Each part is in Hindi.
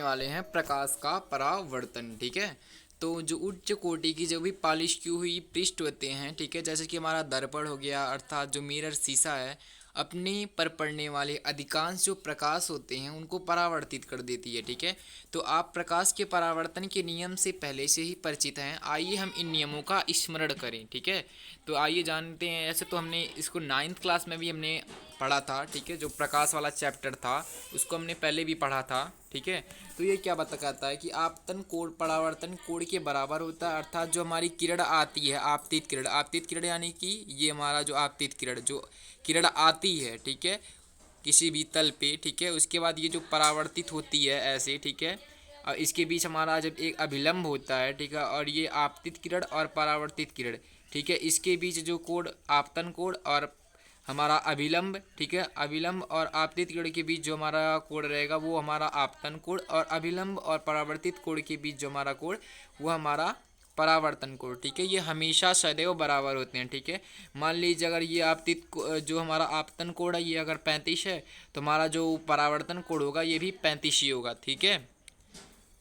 वाले हैं प्रकाश का परावर्तन। ठीक है, तो जो उच्च कोटि की जो भी पॉलिश की हुई पृष्ठ होते हैं, ठीक है, जैसे कि हमारा दर्पण हो गया अर्थात जो मिरर शीशा है, अपने पर पड़ने वाले अधिकांश जो प्रकाश होते हैं उनको परावर्तित कर देती है। ठीक है, तो आप प्रकाश के परावर्तन के नियम से पहले से ही परिचित हैं। आइए हम इन नियमों का स्मरण करें। ठीक है, तो आइए जानते हैं। ऐसे तो हमने इसको 9th क्लास में भी हमने पढ़ा था। ठीक है, जो प्रकाश वाला चैप्टर था उसको हमने पहले भी पढ़ा था। ठीक है, तो ये क्या बताता है कि आपतन कोण परावर्तन कोण के बराबर होता है, अर्थात जो हमारी किरण आती है आपतित किरण यानी कि ये हमारा जो आपतित किरण जो किरण आती है, ठीक है, किसी भी तल पे, ठीक है, उसके बाद ये जो परावर्तित होती है ऐसे, ठीक है, और इसके बीच हमारा जब एक अभिलंब होता है, ठीक है, और ये आपतित किरण और परावर्तित किरण, ठीक है, इसके बीच जो कोण आपतन कोण और हमारा अभिलंब, ठीक है, अभिलंब और आपतित कोण के बीच जो हमारा कोण रहेगा वो हमारा आपतन कोण, और अभिलंब और परावर्तित कोण के बीच जो हमारा कोण वो हमारा परावर्तन कोण। ठीक है, ये हमेशा सदैव बराबर होते हैं। ठीक है, मान लीजिए अगर ये आपतित जो हमारा आपतन कोण है ये अगर 35 है तो हमारा जो परावर्तन कोण होगा ये भी 35 ही होगा। ठीक है,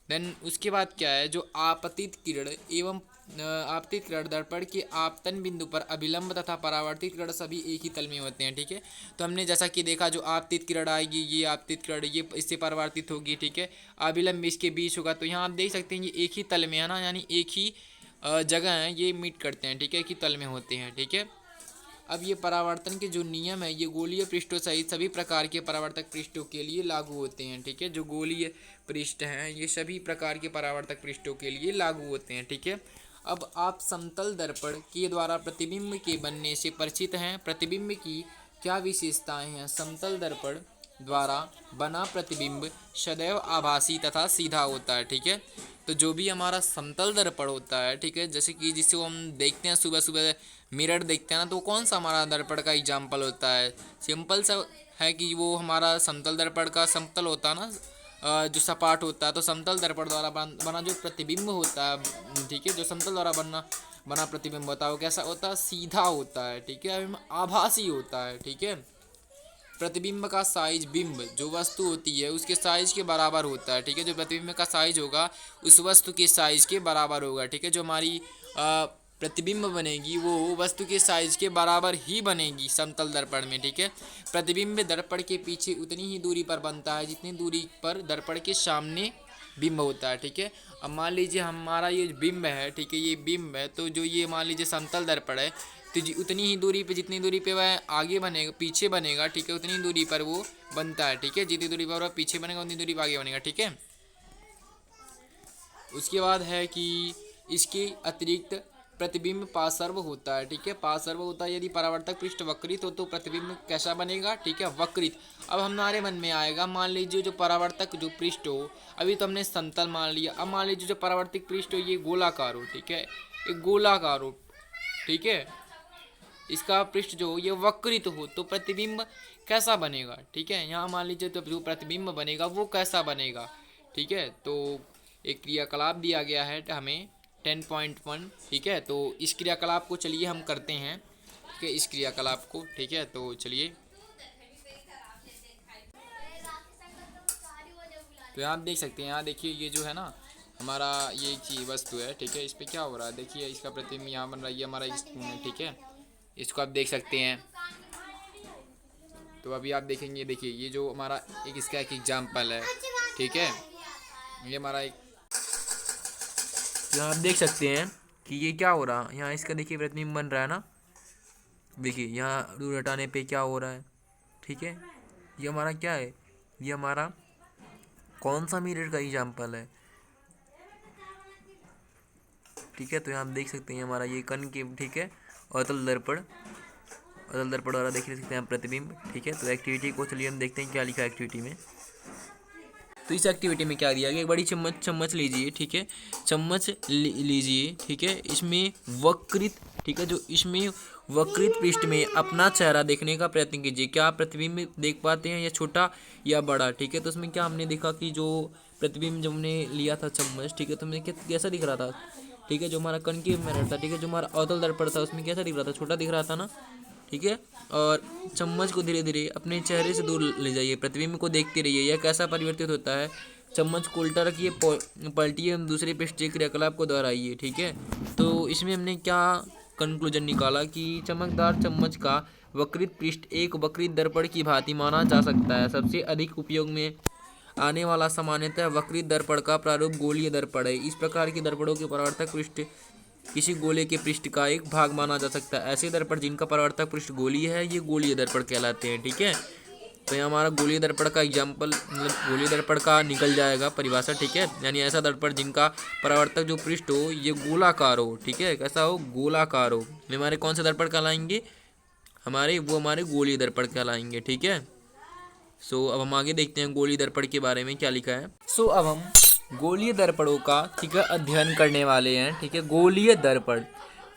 देन उसके बाद क्या है, जो आपतित किरण एवं आपतित किरण दर्पण के आपतन बिंदु पर अभिलंब तथा परावर्तित किरण सभी एक ही तल में होते हैं। ठीक है, तो हमने जैसा कि देखा जो आपतित किरण आएगी ये आपतित किरण ये इससे परावर्तित होगी। ठीक है, अभिलंब इसके बीच होगा, तो यहाँ आप देख सकते हैं ये एक ही तल में है ना, यानी एक ही जगह है, ये मीट करते हैं। ठीक है, एक ही तल में होते हैं। ठीक है, अब ये परावर्तन के जो नियम है ये गोलीय पृष्ठों सहित सभी प्रकार के परावर्तक पृष्ठों के लिए लागू होते हैं। ठीक है, जो गोलीय पृष्ठ हैं ये सभी प्रकार के परावर्तक पृष्ठों के लिए लागू होते हैं। ठीक है, अब आप समतल दर्पण के द्वारा प्रतिबिंब के बनने से परिचित हैं। प्रतिबिंब की क्या विशेषताएं हैं? समतल दर्पण द्वारा बना प्रतिबिंब सदैव आभासी तथा सीधा होता है। ठीक है, तो जो भी हमारा समतल दर्पण होता है, ठीक है, जैसे कि जिसको हम देखते हैं सुबह सुबह मिरर देखते हैं ना, तो कौन सा हमारा दर्पण का एग्जाम्पल होता है? सिंपल सा है कि वो हमारा समतल दर्पण का समतल होता है ना, जो सपाट होता है। तो समतल दर्पण द्वारा बना जो प्रतिबिंब होता है, ठीक है, जो समतल द्वारा बना प्रतिबिंब होता है वो कैसा होता है? सीधा होता है। ठीक है, आभासी होता है। ठीक है, प्रतिबिंब का साइज बिंब जो वस्तु होती है उसके साइज के बराबर होता है। ठीक है, जो प्रतिबिंब का साइज होगा उस वस्तु के साइज के बराबर होगा। ठीक है, जो हमारी प्रतिबिंब बनेगी वो वस्तु के साइज के बराबर ही बनेगी समतल दर्पण में। ठीक है, प्रतिबिंब दर्पण के पीछे उतनी ही दूरी पर बनता है जितनी दूरी पर दर्पण के सामने बिंब होता है। ठीक है, अब मान लीजिए हमारा ये बिंब है, ठीक है, ये बिंब है, तो जो ये मान लीजिए समतल दर्पण है तो जी उतनी ही दूरी पे जितनी दूरी पे वह आगे बनेगा पीछे बनेगा, ठीक है, उतनी दूरी पर वो बनता है। ठीक है, जितनी दूरी पर वह पीछे बनेगा उतनी दूरी पर आगे बनेगा। ठीक है, उसके बाद है कि इसके अतिरिक्त प्रतिबिंब पार्श्व होता है। ठीक है, पार्श्व होता है, यदि परावर्तक पृष्ठ वक्रित हो तो प्रतिबिंब कैसा बनेगा? ठीक है, वक्रित। अब हमारे मन में आएगा, मान लीजिए जो परावर्तक जो पृष्ठ हो, अभी तो हमने समतल मान लिया, अब मान लीजिए जो परावर्तित पृष्ठ हो ये गोलाकार हो। ठीक है, एक गोलाकार हो, ठीक है, इसका पृष्ठ जो ये वक्रित हो तो प्रतिबिंब कैसा बनेगा? ठीक है, यहाँ मान लीजिए तो जो प्रतिबिंब बनेगा वो कैसा बनेगा? ठीक है, तो एक क्रियाकलाप दिया गया है हमें 10.1। ठीक है, तो इस क्रियाकलाप को चलिए हम करते हैं। ठीक है, इस क्रियाकलाप को, ठीक है, तो चलिए, तो यहाँ आप देख सकते हैं, यहाँ देखिए ये जो है ना हमारा ये चीज वस्तु है, ठीक है, इस पर क्या हो रहा है देखिए, इसका प्रतिबिंब यहाँ बन रहा है, ये हमारा ठीक है, इसको आप देख सकते हैं। तो अभी आप देखेंगे, देखिए ये जो हमारा एक इसका एक एग्जाम्पल है। ठीक है, ये हमारा एक, यहाँ आप देख सकते हैं कि ये क्या हो रहा है, यहाँ इसका देखिए प्रतिबिंब बन रहा है ना, देखिए यहाँ दूर हटाने पे क्या हो रहा है। ठीक है, ये हमारा क्या है, ये हमारा कौन सा मिरर का एग्जाम्पल है? ठीक है, तो यहाँ आप देख सकते हैं हमारा ये कनकेव, ठीक है, अतल दर्पण द्वारा देख सकते हैं प्रतिबिंब। ठीक है, तो एक्टिविटी को चलिए हम देखते हैं क्या लिखा है एक्टिविटी में। तो इस एक्टिविटी में क्या दिया गया, एक बड़ी चम्मच लीजिए। ठीक है, चम्मच लीजिए। ठीक है, इसमें वक्रित, ठीक है, जो इसमें वक्रित पृष्ठ में अपना चेहरा देखने का प्रयत्न कीजिए। क्या आप प्रतिबिंब देख पाते हैं, या छोटा या बड़ा? ठीक है, तो उसमें क्या हमने देखा कि जो प्रतिबिंब जब हमने लिया था चम्मच, ठीक है, तो हमें कैसा दिख रहा था? ठीक है, जो हमारा कनकेव मिरर था, ठीक है, जो हमारा अवतल दर्पण था उसमें कैसा दिख रहा था? छोटा दिख रहा था ना। ठीक है, और चम्मच को धीरे धीरे अपने चेहरे से दूर ले जाइए, प्रतिबिंब को देखते रहिए, यह कैसा परिवर्तित होता है? चम्मच को उल्टा रखिए, पलटिए, हम दूसरे पृष्ठ के क्रियाकलाप को दोहराइए। ठीक है, तो इसमें हमने क्या कंक्लूजन निकाला कि चमकदार चम्मच का वक्रित पृष्ठ एक वक्रित दर्पण की भांति माना जा सकता है। सबसे अधिक उपयोग में आने वाला सामान्यतः वक्रित दर्पण का प्रारूप गोलीय दर्पण है। इस प्रकार के दर्पणों के परावर्तक पृष्ठ किसी गोले के पृष्ठ का एक भाग माना जा सकता है। ऐसे दर्पण जिनका परावर्तक पृष्ठ गोलीय है ये गोलीय दर्पण कहलाते हैं। ठीक है, तो यहाँ हमारा गोलीय दर्पण का एग्जाम्पल मतलब गोलीय दर्पण का निकल जाएगा परिभाषा। ठीक है, यानी ऐसा दर्पण जिनका परावर्तक जो पृष्ठ हो ये गोलाकार हो। ठीक है, कैसा हो, गोलाकार हो। हमारे कौन से दर्पण कहलाएंगे, हमारे गोलीय दर्पण कहलाएंगे। ठीक है, अब हम आगे देखते हैं गोलीय दर्पण के बारे में क्या लिखा है। अब हम गोलीय दर्पणों का ठीक है अध्ययन करने वाले हैं। ठीक है, गोलीय दर्पण,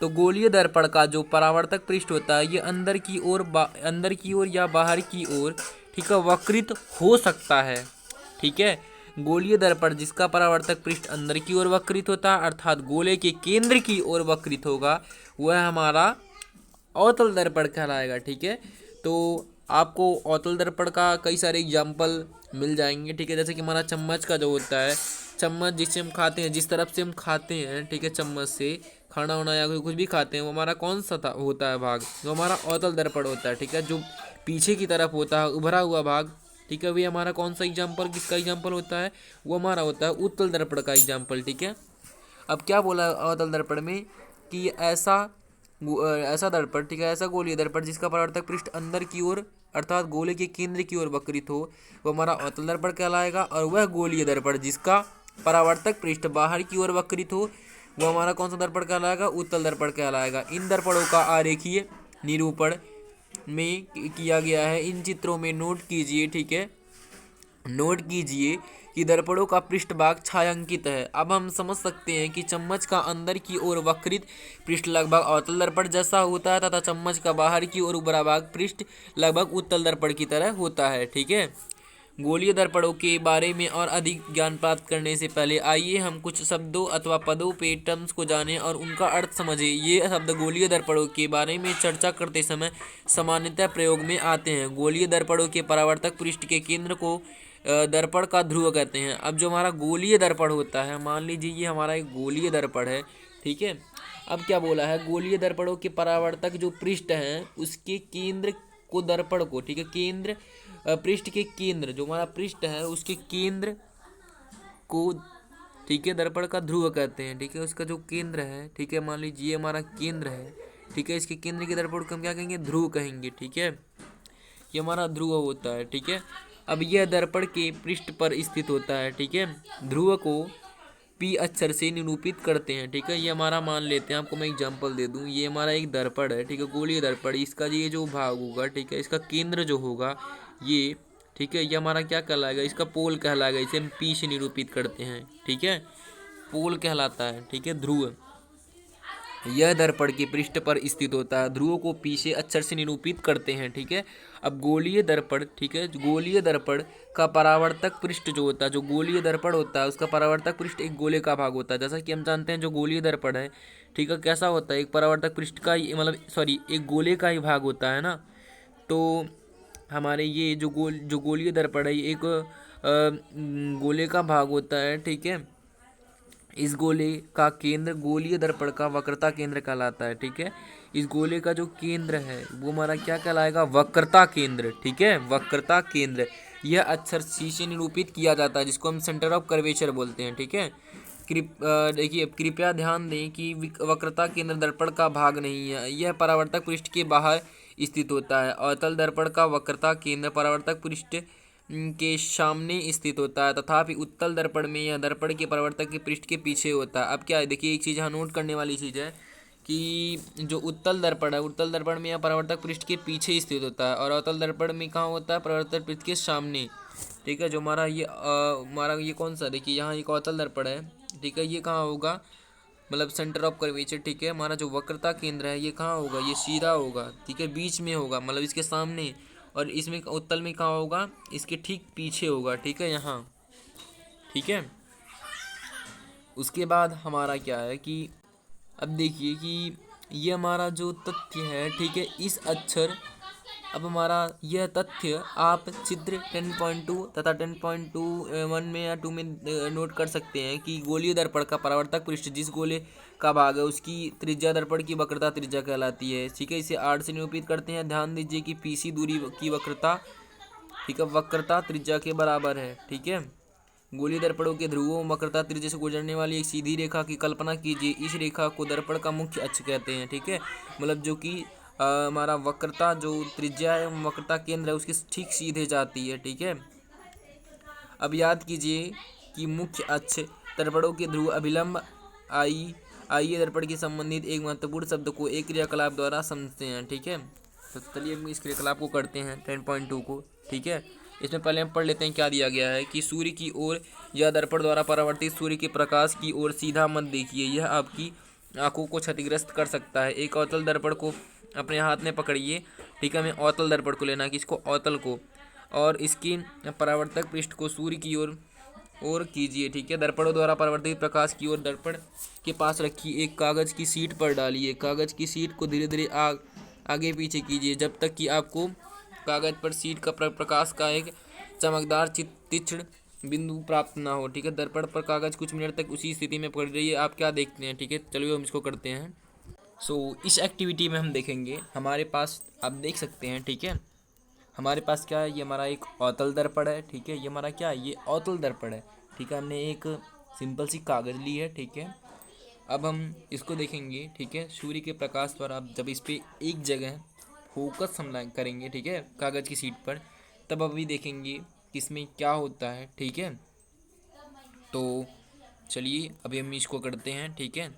तो गोलीय दर्पण का जो परावर्तक पृष्ठ होता है ये अंदर की ओर या बाहर की ओर ठीक है वक्रित हो सकता है। ठीक है, गोलीय दर्पण जिसका परावर्तक पृष्ठ अंदर की ओर वक्रित होता है अर्थात गोले के केंद्र की ओर वक्रित होगा वह हमारा अवतल दर्पण कहलाएगा। ठीक है, तो आपको अवतल दर्पण का कई सारे एग्जाम्पल मिल जाएंगे। ठीक है, जैसे कि हमारा चम्मच का जो होता है, चम्मच जिससे हम खाते हैं, जिस तरफ से हम खाते हैं, ठीक है, चम्मच से खाना वाना या कुछ भी खाते हैं वो हमारा कौन सा होता है भाग, जो हमारा अवतल दर्पण होता है। ठीक है, जो पीछे की तरफ होता है उभरा हुआ भाग, ठीक है, वही हमारा कौन सा एग्जाम्पल, किसका एग्जाम्पल होता है, वो हमारा होता है उत्तल दर्पण का एग्जाम्पल। ठीक है, अब क्या बोला अवतल दर्पण में कि ऐसा दर्पण, ठीक है, ऐसा गोलीय दर्पण जिसका परावर्तक पृष्ठ अंदर की ओर अर्थात गोले के केंद्र की ओर वक्रित हो वो हमारा अवतल दर्पण कहलाएगा। और वह गोलीय दर्पण जिसका परावर्तक पृष्ठ बाहर की ओर वक्रित हो वो हमारा कौन सा दर्पण कहलाएगा, उत्तल दर्पण कहलाएगा। इन दर्पणों का आरेखीय निरूपण में किया गया है। इन चित्रों में नोट कीजिए, ठीक है, नोट कीजिए कि दर्पणों का पृष्ठभाग छायांकित है। अब हम समझ सकते हैं कि चम्मच का अंदर की ओर वक्रित पृष्ठ लगभग अवतल दर्पण जैसा होता है तथा चम्मच का बाहर की ओर उभरा भाग पृष्ठ लगभग उत्तल दर्पण की तरह होता है। ठीक है, गोलीय दर्पणों के बारे में और अधिक ज्ञान प्राप्त करने से पहले आइए हम कुछ शब्दों अथवा पदों पे टर्म्स को जानें और उनका अर्थ समझें। ये शब्द गोलीय दर्पणों के बारे में चर्चा करते समय सामान्यतः प्रयोग में आते हैं। गोलीय दर्पणों के परावर्तक पृष्ठ के केंद्र को दर्पण का ध्रुव कहते हैं। अब जो हमारा गोलीय दर्पण होता है, मान लीजिए ये हमारा एक गोलीय दर्पण है। ठीक है, अब क्या बोला है, गोलीय दर्पणों के परावर्तक जो पृष्ठ हैं उसके केंद्र को दर्पण को, ठीक है, केंद्र पृष्ठ के केंद्र जो हमारा पृष्ठ है उसके केंद्र को, ठीक है, दर्पण का ध्रुव कहते हैं। ठीक है, उसका जो केंद्र है, ठीक है, मान लीजिए ये हमारा केंद्र है। ठीक है, इसके केंद्र के दर्पण को हम क्या कहेंगे, ध्रुव कहेंगे। ठीक है, ये हमारा ध्रुव होता है। ठीक है, अब यह दर्पण के पृष्ठ पर स्थित होता है। ठीक है, ध्रुव को पी अक्षर से निरूपित करते हैं। ठीक है, ये हमारा मान लेते हैं, आपको मैं एग्जांपल दे दूं, ये हमारा एक दर्पण है। ठीक है, गोलीय दर्पण, इसका ये जो भाग होगा, ठीक है, इसका केंद्र जो होगा ये, ठीक है, ये हमारा क्या कहलाएगा, इसका पोल कहलाएगा। इसे हम पी से निरूपित करते हैं। ठीक है, पोल कहलाता है। ठीक है, ध्रुव यह दर्पण के पृष्ठ पर स्थित होता है। ध्रुव को पी से अक्षर से निरूपित करते हैं। ठीक है, अब गोलीय दर्पण, ठीक है, गोलीय दर्पण का परावर्तक पृष्ठ जो होता है, जो गोलीय दर्पण होता है उसका परावर्तक पृष्ठ एक गोले का भाग होता है। जैसा कि हम जानते हैं जो गोलीय दर्पण है, ठीक है, कैसा होता है, एक परावर्तक पृष्ठ का ही मतलब एक गोले का ही भाग होता है ना। तो हमारे ये जो गोलीय दर्पण है ये एक गोले का भाग होता है। ठीक है, इस गोले का केंद्र गोलीय दर्पण का वक्रता केंद्र कहलाता है। ठीक है, इस गोले का जो केंद्र है वो हमारा क्या कहलाएगा, वक्रता केंद्र। ठीक है, वक्रता केंद्र यह अक्षर सी से निरूपित किया जाता है जिसको हम सेंटर ऑफ कर्वेचर बोलते हैं। ठीक है, देखिए कृपया ध्यान दें कि वक्रता केंद्र दर्पण का भाग नहीं है, यह परावर्तक पृष्ठ के बाहर स्थित होता है। अवतल दर्पण का वक्रता केंद्र परावर्तक पृष्ठ के सामने स्थित होता है, तथापि उत्तल दर्पण में यह दर्पण के परावर्तक के पृष्ठ के पीछे होता है। अब क्या है, देखिए एक चीज़ यहाँ नोट करने वाली चीज़ है कि जो उत्तल दर्पण है, उत्तल दर्पण में यह परावर्तक पृष्ठ के पीछे स्थित होता है और अवतल दर्पण में कहाँ होता है, परावर्तक पृष्ठ के सामने। ठीक है, जो हमारा ये कौन सा, देखिए यहाँ एक अवतल दर्पण है। ठीक है, ये कहाँ होगा, मतलब सेंटर ऑफ कर्वेचर। ठीक है, हमारा जो वक्रता केंद्र है ये कहाँ होगा, ये सीधा होगा। ठीक है, बीच में होगा, मतलब इसके सामने, और इसमें उत्तल में कहाँ होगा, इसके ठीक पीछे होगा। ठीक है, यहाँ। ठीक है, उसके बाद हमारा क्या है कि अब देखिए कि ये हमारा जो तथ्य है, ठीक है, इस अक्षर अब हमारा यह तथ्य आप चित्र 10.2 तथा 10.21 में या 2 में नोट कर सकते हैं कि गोलीय दर्पण का परावर्तक पृष्ठ जिस गोले का भाग है उसकी त्रिज्या दर्पण की वक्रता त्रिज्या कहलाती है। ठीक है, इसे आर से निरूपित करते हैं। ध्यान दीजिए कि पीसी दूरी की वक्रता, ठीक है, वक्रता त्रिज्या के बराबर है। ठीक है, गोलीय दर्पणों के ध्रुवों वक्रता त्रिज्या से गुजरने वाली एक सीधी रेखा की कल्पना कीजिए। इस रेखा को दर्पण का मुख्य अक्ष कहते हैं। ठीक है, मतलब जो कि हमारा वक्रता जो त्रिज्या है, वक्रता केंद्र है, उसके ठीक सीधे जाती है। ठीक है, अब याद कीजिए कि मुख्य अक्ष दर्पणों के ध्रुव अभिलंब आइए दर्पण के संबंधित एक महत्वपूर्ण शब्द को एक क्रियाकलाप द्वारा समझते हैं। ठीक है, तो चलिए हम इस क्रियाकलाप को करते हैं 10.2 को। ठीक है, इसमें पहले हम पढ़ लेते हैं क्या दिया गया है कि सूर्य की ओर या दर्पण द्वारा परावर्तित सूर्य के प्रकाश की ओर सीधा मत देखिए, यह आपकी आंखों को क्षतिग्रस्त कर सकता है। एक अवतल दर्पण को अपने हाथ में पकड़िए। ठीक है, हमें अवतल दर्पण को लेना है, किसको, अवतल को, और इसकी परावर्तक पृष्ठ को सूर्य की ओर कीजिए। ठीक है, दर्पणों द्वारा परावर्तित प्रकाश की ओर दर्पण के पास रखिए। एक कागज की शीट पर डालिए। कागज की शीट को धीरे धीरे आगे पीछे कीजिए जब तक कि आपको कागज पर शीट का प्रकाश का एक चमकदार तीक्ष्ण बिंदु प्राप्त ना हो। ठीक है, दर्पण पर कागज कुछ मिनट तक उसी स्थिति में पकड़ रही है। आप क्या देखते हैं? ठीक है, चलिए हम इसको करते हैं। इस एक्टिविटी में हम देखेंगे हमारे पास, आप देख सकते हैं, ठीक है, हमारे पास क्या है, ये हमारा एक अवतल दर्पण है। ठीक है, ये हमारा क्या है, ये अवतल दर्पण है। ठीक है, हमने एक सिंपल सी कागज़ ली है। ठीक है, अब हम इसको देखेंगे। ठीक है, सूर्य के प्रकाश द्वारा जब इस पर एक जगह फोकस हम करेंगे, ठीक है, कागज़ की शीट पर, तब अभी देखेंगे कि इसमें क्या होता है। ठीक है, तो चलिए अभी हम इसको करते हैं। ठीक है,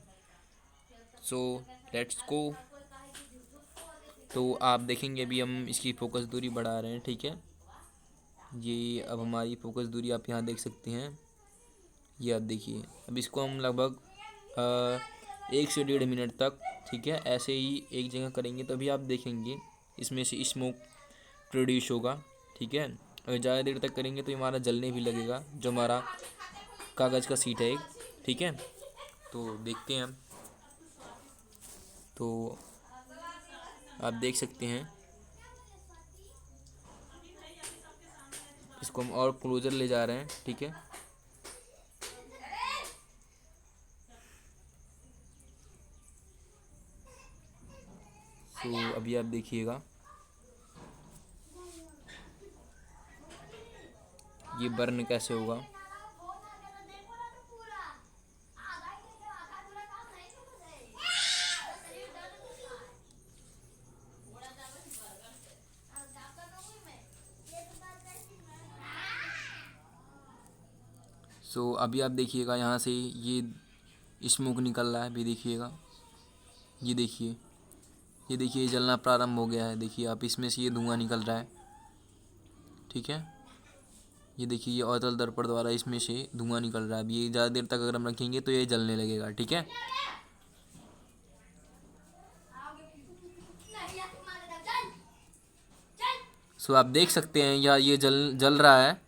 लेट्स गो। तो आप देखेंगे अभी हम इसकी फोकस दूरी बढ़ा रहे हैं। ठीक है, ये अब हमारी फोकस दूरी आप यहाँ देख सकते हैं, ये आप देखिए। अब इसको हम लगभग 1 से 1.5 मिनट तक, ठीक है, ऐसे ही एक जगह करेंगे, तभी आप देखेंगे इसमें से स्मोक प्रोड्यूस होगा। ठीक है, अगर ज़्यादा देर तक करेंगे तो हमारा जलने भी लगेगा, जो हमारा कागज़ का शीट है एक। ठीक है, तो देखते हैं हम। तो आप देख सकते हैं, इसको हम और क्लोजर ले जा रहे हैं। ठीक है, तो अभी आप देखिएगा ये बर्न कैसे होगा। अभी आप देखिएगा यहाँ से ये स्मोक निकल रहा है, अभी देखिएगा, ये देखिए, ये देखिए, ये जलना प्रारंभ हो गया है। देखिए आप, इसमें से ये धुआं निकल रहा है। ठीक है, ये देखिए, ये अवतल दर्पण द्वारा इसमें से धुआं निकल रहा है। अब ये ज़्यादा देर तक अगर हम रखेंगे तो ये जलने लगेगा। ठीक है, आप देख सकते हैं या ये जल रहा है।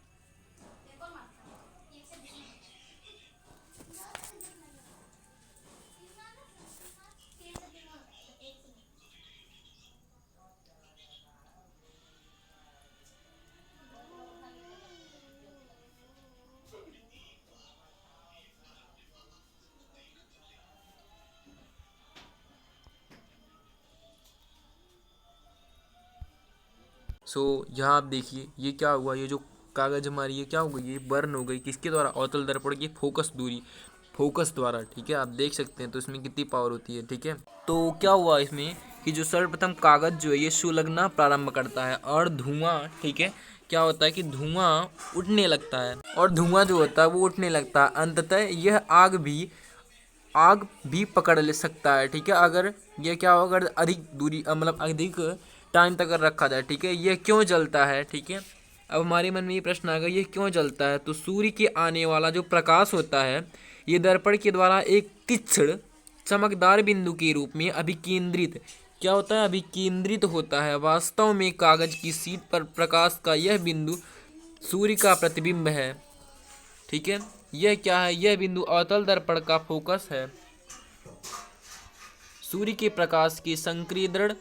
यहाँ आप देखिए ये क्या हुआ, ये जो कागज़ हमारी ये क्या हो गई, ये बर्न हो गई, किसके द्वारा, अवतल दर्पण की फोकस द्वारा। ठीक है, आप देख सकते हैं, तो इसमें कितनी पावर होती है। ठीक है, तो क्या हुआ इसमें कि जो सर्वप्रथम कागज़ जो है ये सुलगना प्रारंभ करता है और धुआं, ठीक है, क्या होता है कि धुआं उठने लगता है, और धुआं जो होता है वो उठने लगता है। अंततः यह आग भी पकड़ ले सकता है। ठीक है, अगर ये क्या होगा, अगर अधिक दूरी मतलब अधिक टाइम तक अगर रखा जाए। ठीक है, यह क्यों जलता है। ठीक है, अब हमारे मन में ये प्रश्न आएगा, ये क्यों जलता है। तो सूर्य के आने वाला जो प्रकाश होता है ये दर्पण के द्वारा एक तीक्ष्ण चमकदार बिंदु के रूप में अभिकेंद्रित, क्या होता है, अभिकेंद्रित होता है। वास्तव में कागज की शीट पर प्रकाश का यह बिंदु सूर्य का प्रतिबिंब है। ठीक है, यह क्या है, यह बिंदु अवतल दर्पण का फोकस है। सूर्य के प्रकाश के संकेंद्रण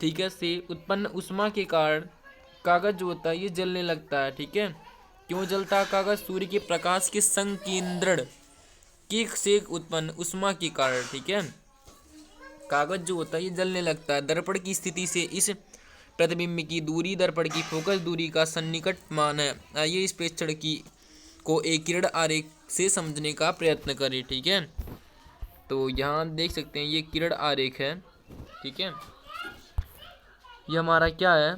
ठीक है, से उत्पन्न ऊष्मा के कारण कागज जो होता है ये जलने लगता है। ठीक है, क्यों जलता है कागज? सूर्य के प्रकाश के संकेंद्रण के से उत्पन्न ऊष्मा के कारण। ठीक है, कागज जो होता है ये जलने लगता है। दर्पण की स्थिति से इस प्रतिबिंब की दूरी दर्पण की फोकस दूरी का सन्निकट मान है। आइए इस प्रेक्षण की को एक किरण आरेख से समझने का प्रयत्न करें। ठीक है, तो यहाँ देख सकते हैं ये किरण आरेख है। ठीक है, ये हमारा क्या है?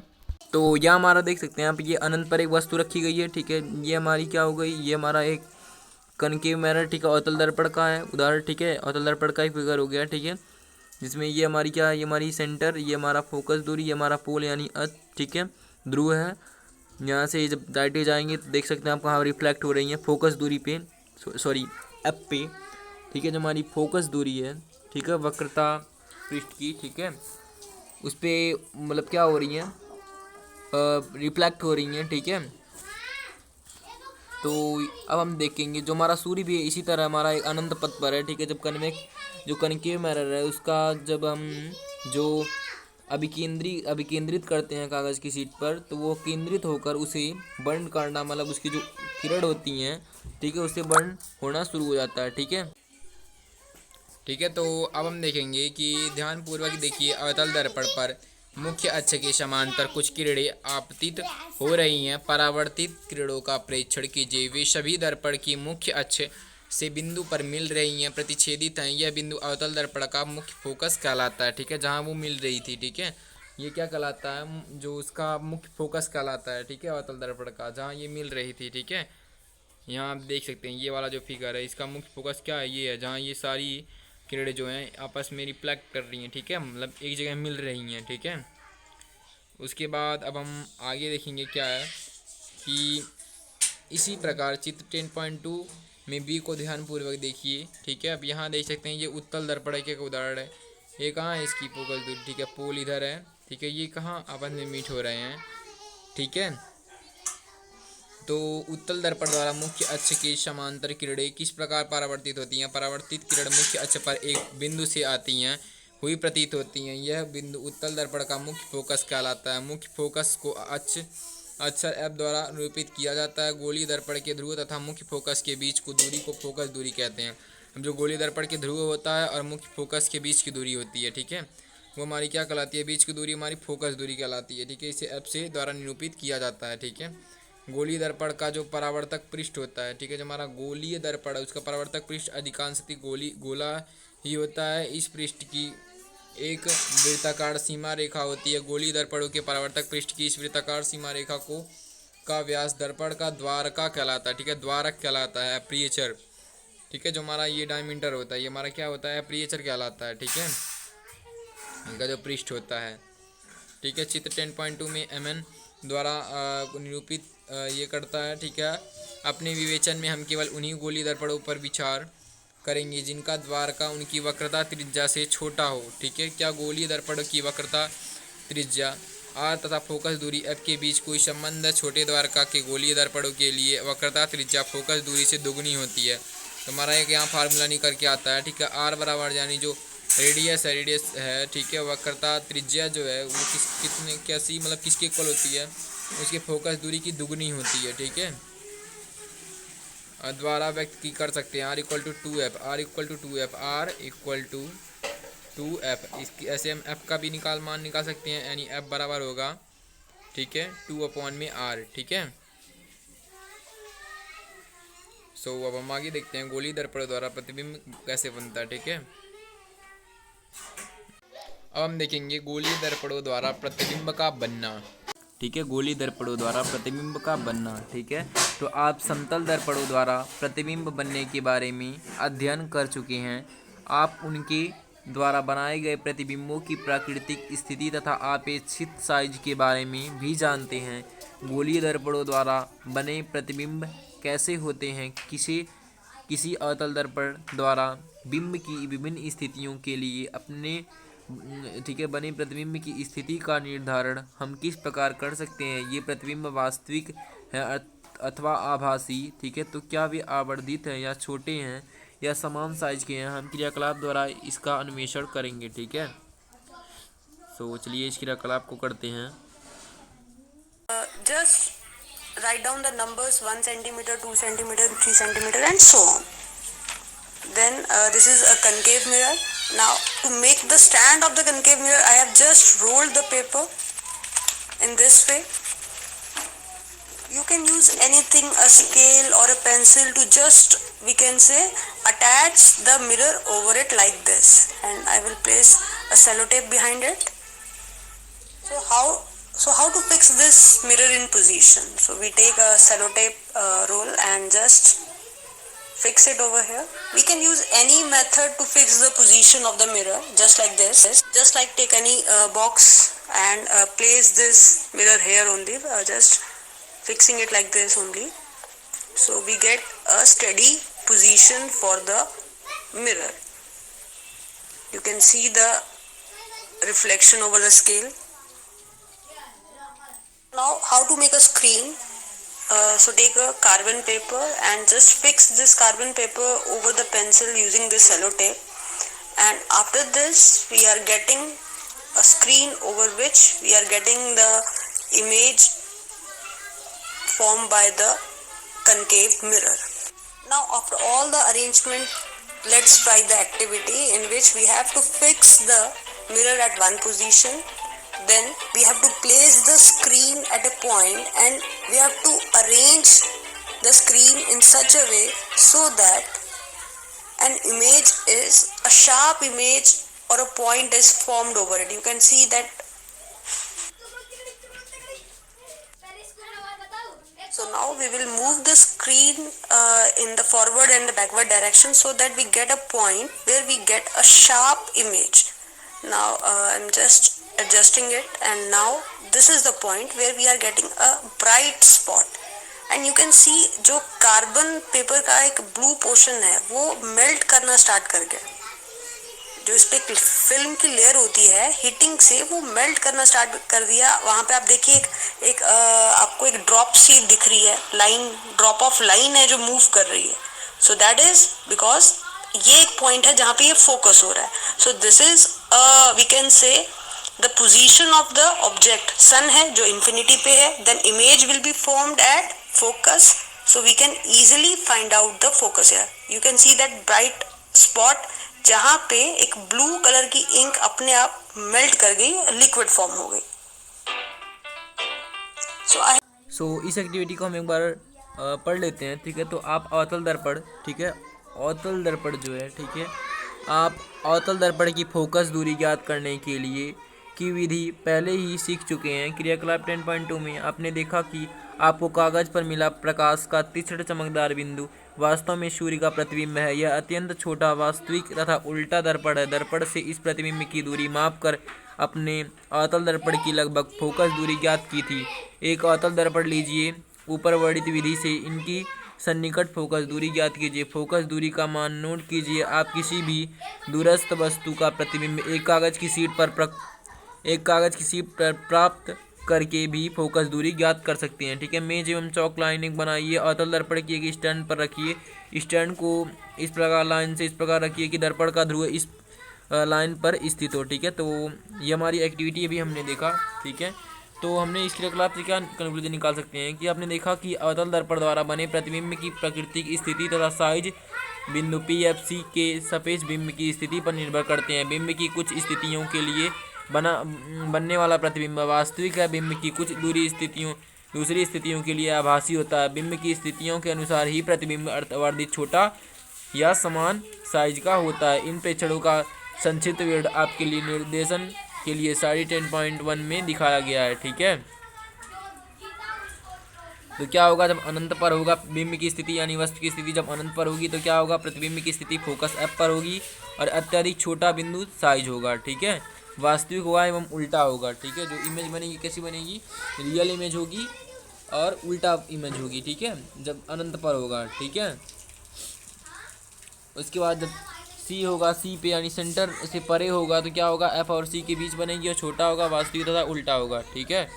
तो यह हमारा देख सकते हैं आप, ये अनंत पर एक वस्तु रखी गई है। ठीक है, ये हमारी क्या हो गई? ये हमारा एक कनकेव मिरर, ठीक है, अवतल दर्पण का है उदाहरण। ठीक है, अवतल दर्पण का ही फिगर हो गया। ठीक है, जिसमें ये हमारी क्या है? ये हमारी सेंटर, ये हमारा फोकस दूरी, ये हमारा पोल यानी अर्थ। ठीक है, ध्रुव है। यहाँ से जब लाइटें जाएंगे तो देख सकते हैं आप कहाँ रिफ्लेक्ट हो रही हैं, फोकस दूरी पे, सॉरी एफ पे। ठीक है, जो हमारी फोकस दूरी है, ठीक है, वक्रता पृष्ठ की, ठीक है, उस पर मतलब क्या हो रही हैं? रिफ्लेक्ट हो रही हैं। ठीक है, तो अब हम देखेंगे जो हमारा सूर्य भी है इसी तरह हमारा एक अनंत पथ पर है। ठीक है, जब जो कनकेव मिरर है उसका जब हम जो अभिकेंद्रित करते हैं कागज़ की शीट पर, तो वो केंद्रित होकर उसे बर्न करना, मतलब उसकी जो किरण होती हैं, ठीक है, उससे बर्न होना शुरू हो जाता है। ठीक है, तो अब हम देखेंगे कि ध्यानपूर्वक देखिए, अवतल दर्पण पर मुख्य अक्ष के समांतर कुछ किरणें आपतित हो रही हैं। परावर्तित किरणों का प्रेक्षण कीजिए। वे सभी दर्पण की मुख्य अक्ष से बिंदु पर मिल रही हैं, प्रतिच्छेदित हैं। यह बिंदु अवतल दर्पण का मुख्य फोकस कहलाता है। ठीक है, जहाँ वो मिल रही थी। ठीक है, ये क्या कहलाता है? जो उसका मुख्य फोकस कहलाता है। ठीक है, अवतल दर्पण का जहाँ ये मिल रही थी। ठीक है, यहाँ आप देख सकते हैं ये वाला जो फिगर है इसका मुख्य फोकस क्या है? ये है, जहाँ ये सारी किरणें जो हैं आपस में रिफ्लेक्ट कर रही हैं। ठीक है, मतलब एक जगह मिल रही हैं। ठीक है, उसके बाद अब हम आगे देखेंगे क्या है कि इसी प्रकार चित्र 10.2 में बी को ध्यानपूर्वक देखिए। ठीक है, अब यहाँ देख सकते हैं ये उत्तल दर्पण के एक उदाहरण है। ये कहाँ है इसकी फोकस दूरी? ठीक है, पोल इधर है। ठीक है, ये कहाँ आपस में मीट हो रहे हैं। ठीक है, तो उत्तल दर्पण द्वारा मुख्य अक्ष की समांतर किरणें किस प्रकार परावर्तित होती हैं? परावर्तित किरण मुख्य अक्ष पर एक बिंदु से आती हैं हुई प्रतीत होती हैं। यह बिंदु उत्तल दर्पण का मुख्य फोकस कहलाता है। मुख्य फोकस को अक्षर एफ द्वारा निरूपित किया जाता है। गोलीय दर्पण के ध्रुव तथा मुख्य फोकस के बीच को दूरी को फोकस दूरी कहते हैं। अब जो गोलीय दर्पण के ध्रुव होता है और मुख्य फोकस के बीच की दूरी होती है, ठीक है, वो हमारी क्या कहलाती है? बीच की दूरी हमारी फोकस दूरी कहलाती है। ठीक है, इसे एफ से द्वारा निरूपित किया जाता है। ठीक है, गोलीय दर्पण का जो परावर्तक पृष्ठ होता है, ठीक है, जो हमारा गोलीय दर्पण है उसका परावर्तक पृष्ठ अधिकांशतः गोला ही होता है। इस पृष्ठ की एक वृत्ताकार सीमा रेखा होती है। गोलीय दर्पणों के परावर्तक पृष्ठ की इस वृत्ताकार सीमा रेखा का व्यास दर्पण का द्वारका कहलाता है। ठीक है, द्वारक कहलाता है, अपर्चर। ठीक है, जो हमारा ये डायमीटर होता है ये हमारा क्या होता है? अपर्चर कहलाता है। ठीक है, इनका जो पृष्ठ होता है। ठीक है, चित्र 10.2 में एमएन द्वारा निरूपित ये करता है। ठीक है, अपने विवेचन में हम केवल उन्हीं गोलीय दर्पणों पर विचार करेंगे जिनका द्वारका उनकी वक्रता त्रिज्या से छोटा हो। ठीक है, क्या गोलीय दर्पणों की वक्रता त्रिज्या आर तथा फोकस दूरी एफ के बीच कोई संबंध है? छोटे द्वारका के गोलीय दर्पणों के लिए वक्रता त्रिज्या फोकस दूरी से दोगुनी होती है। तो हमारा एक यहाँ फार्मूला निकल के आता है। ठीक है, आर बराबर यानी जो रेडियस है, ठीक है, वक्रता त्रिज्या जो है वो कैसी मतलब किसके इक्वल होती है? उसके फोकस दूरी की दुगनी होती है। ठीक है, द्वारा व्यक्त की कर सकते हैं। R equal to 2f, R equal to 2f, R equal to 2f। इसकी ऐसे हम f का भी मान निकाल सकते हैं, यानी f बराबर होगा, ठीक है, 2/r। ठीक है, सो अब हम आगे देखते हैं गोलीय दर्पण द्वारा प्रतिबिंब कैसे बनता है। ठीक है, अब हम देखेंगे गोलीय दर्पणों द्वारा प्रतिबिंब का बनना। ठीक है, गोलीय दर्पणों द्वारा प्रतिबिंब का बनना। ठीक है, तो आप समतल दर्पणों द्वारा प्रतिबिंब बनने के बारे में अध्ययन कर चुके हैं। आप उनके द्वारा बनाए गए प्रतिबिंबों की प्राकृतिक स्थिति तथा अपेक्षित साइज के बारे में भी जानते हैं। गोलीय दर्पणों द्वारा बने प्रतिबिंब कैसे होते हैं? किसी अवतल दर्पण द्वारा बिंब की विभिन्न स्थितियों के लिए अपने ठीक है बने प्रतिबिंब की स्थिति का निर्धारण हम किस प्रकार कर सकते हैं? ये प्रतिबिंब वास्तविक है अथवा आभासी। ठीक है, तो क्या वे आवर्धित हैं या छोटे हैं या समान साइज के हैं? हम क्रियाकलाप द्वारा इसका अन्वेषण करेंगे। ठीक है, सो चलिए इस क्रियाकलाप को करते हैं। Just write down the numbers 1 centimeter, 2 centimeter, 3 centimeter and so on. Then this is a concave mirror. Now to make the stand of the concave mirror, I have just rolled the paper in this way. You can use anything, a scale or a pencil, to just, we can say, attach the mirror over it like this, and I will place a sellotape behind it. So how to fix this mirror in position? So we take a sellotape roll and just fix it over here. We can use any method to fix the position of the mirror, just like this. Just like take any box and place this mirror here only, just fixing it like this only. So we get a steady position for the mirror. You can see the reflection over the scale. Now how to make a screen? So take a carbon paper and just fix this carbon paper over the pencil using this sellotape, and after this we are getting a screen over which we are getting the image formed by the concave mirror. Now after all the arrangement, let's try the activity in which we have to fix the mirror at one position. Then we have to place the screen at a point and we have to arrange the screen in such a way so that an image is, a sharp image or a point is formed over it. You can see that. So now we will move the screen in the forward and the backward direction so that we get a point where we get a sharp image. Now I'm just adjusting it, and now this is the point where we are getting a bright spot. And you can see जो कार्बन पेपर का एक ब्लू पोर्शन है वो मेल्ट करना स्टार्ट कर गया. जो इस पे फिल्म की लेयर होती है, हीटिंग से वो मेल्ट करना स्टार्ट कर दिया. वहाँ पे आप देखिए एक आपको एक ड्रॉप सी दिख रही है, लाइन, ड्रॉप ऑफ लाइन है जो मूव कर रही है. सो दैट इज बिकॉज ये एक पॉइंट है जहाँ पे ये फोकस हो रहा है. So this is we can say the position of the object. sun है जो infinity पे है, then image will be formed at focus, so we can easily find out the focus here. You can see that bright spot जहाँ पे एक blue color की ink अपने आप melt कर गई, liquid form हो गई. So इस एक्टिविटी को हम एक बार पढ़ लेते हैं, ठीक है. तो आप अवतल दर्पण, ठीक है, अवतल दर्पण जो है, ठीक है, आप अवतल दर्पण की फोकस दूरी ज्ञात करने के लिए की विधि पहले ही सीख चुके हैं. क्रियाकलाप 10.2 में आपने देखा कि आपको कागज पर मिला प्रकाश का तीक्ष्ण चमकदार बिंदु वास्तव में सूर्य का प्रतिबिंब है. यह अत्यंत छोटा वास्तविक तथा उल्टा दर्पण है. दर्पण से इस प्रतिबिंब की दूरी मापकर अपने अवतल दर्पण की लगभग फोकस दूरी ज्ञात की थी. एक अवतल दर्पण लीजिए, ऊपर वर्णित विधि से इनकी सन्निकट फोकस दूरी ज्ञात कीजिए. फोकस दूरी का मान नोट कीजिए. आप किसी भी दूरस्थ वस्तु का प्रतिबिंब एक कागज की शीट पर प्राप्त करके भी फोकस दूरी ज्ञात कर सकते हैं, ठीक है. मेज एवं चौक लाइनिंग बनाइए. अवतल दर्पण की एक स्टैंड पर रखिए. स्टैंड को इस प्रकार लाइन से इस प्रकार रखिए कि दर्पण का ध्रुव इस लाइन पर स्थित हो, ठीक है. तो ये हमारी एक्टिविटी अभी हमने देखा, ठीक है. तो हमने इस क्रियाकलाप से क्या कंक्लूजन निकाल सकते हैं कि आपने देखा कि अवतल दर्पण द्वारा बने प्रतिबिंब की प्राकृतिक स्थिति तथा साइज बिंदु PFC के सापेक्ष बिंब की स्थिति पर निर्भर करते हैं. बिंब की कुछ स्थितियों के लिए बनने वाला प्रतिबिंब वास्तविक है. बिंब की कुछ दूसरी स्थितियों के लिए आभासी होता है. बिंब की स्थितियों के अनुसार ही प्रतिबिंब अर्थवर्धित, छोटा या समान साइज का होता है. इन प्रेक्षणों का संक्षिप्त विवरण आपके लिए निर्देशन के लिए साड़ी 10.1 में दिखाया गया है, ठीक है. तो क्या होगा जब अनंत पर होगा बिंब की स्थिति यानी वस्तु की स्थिति जब अनंत पर होगी तो क्या होगा, प्रतिबिंब की स्थिति फोकस F पर होगी और अत्यधिक छोटा बिंदु साइज होगा, ठीक है. वास्तविक होगा एवं उल्टा होगा, ठीक है. जो इमेज बनेगी कैसी बनेगी, रियल इमेज होगी और उल्टा इमेज होगी, ठीक है, जब अनंत पर होगा, ठीक है. उसके बाद जब C होगा, C पे यानी सेंटर से परे होगा तो क्या होगा, F और C के बीच बनेगी और छोटा होगा, वास्तविक तथा उल्टा होगा, ठीक है.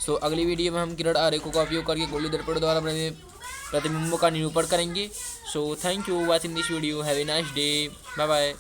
सो अगली वीडियो में हम किरण आरेखों का उपयोग करके गोलीय दर्पण द्वारा बने प्रतिबिंबों का निरूपण करेंगे. So thank you watching this video. Have a nice day. Bye bye.